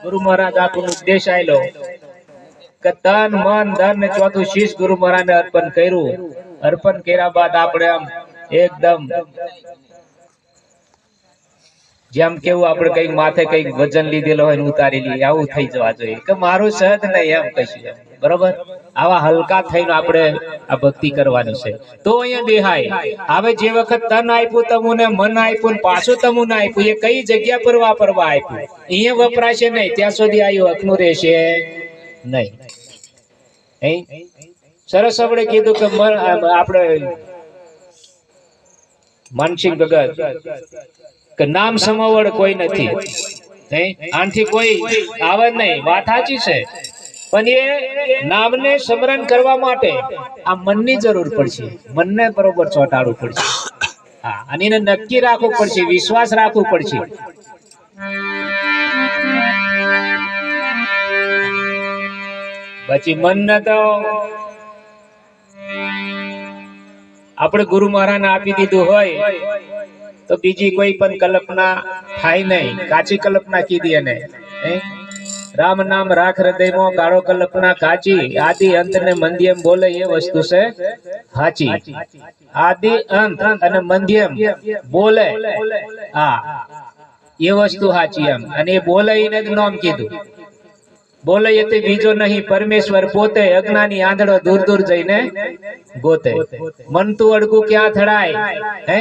ગુરુ મહારાજ આપણો ઉદ્દેશ આયલો કે તન મન ધન ને ચોથું શીશ ગુરુ મહારાજને અર્પણ કર્યું. અર્પણ કર્યા બાદ આપણે આમ એકદમ જેમ કેવું આપણે કઈક માથે કઈક વજન લીધેલો હોય ને ઉતારી લઈએ આવું થઈ જવા જોઈએ કે મારું સહજ નહીં એમ કહીશું. બરોબર, આવા હલકા થઈને આપણે આ ભક્તિ કરવાની છે. તો અહીંયા દેહાય હવે જે વખત તન આપ્યું તમુને, મન આપ્યું ને પાછું તમુને આપ્યું, એ કઈ જગ્યા પર વાપરવા આપ્યું અહીંયા વપરાશે નહીં ત્યાં સુધી આયુ હકનું રહેશે નહીં. સરસ આપણે કીધું કે આપણે માનસિંહ ભગત કે નામ સમવડ કોઈ નથી, આનાથી કોઈ આવે નહીં. વાત સાચી છે, પણ એ નામને સ્મરણ કરવા માટે આ મનની જરૂર પડશે. મનને બરોબર ચોંટાડવું પડશે. હા, અને એને નક્કી રાખવું પડશે, વિશ્વાસ રાખવું પડશે. પછી મનને તો આપણે ગુરુ મહારાજને આપી દીધું હોય તો બીજી કોઈ પણ કલ્પના થાય નહીં. કાચી કલ્પના કીધી એને, રામ નામ રાખ હૃદયમાં, કાળો કલ્પના કાચી, આદિ અંત ને મધ્યમ બોલે એ વસ્તુ છે હાચી. આદિ અંત અને મધ્યમ બોલે, હા એ વસ્તુ હાચી એમ. અને એ બોલે એને જ નામ કીધું. બોલે એ તે બીજો નહીં પરમેશ્વર પોતે, અજ્ઞાની આંધળો દૂર દૂર જઈને ગોતે. મન તું અડકું ક્યાં થડાય હે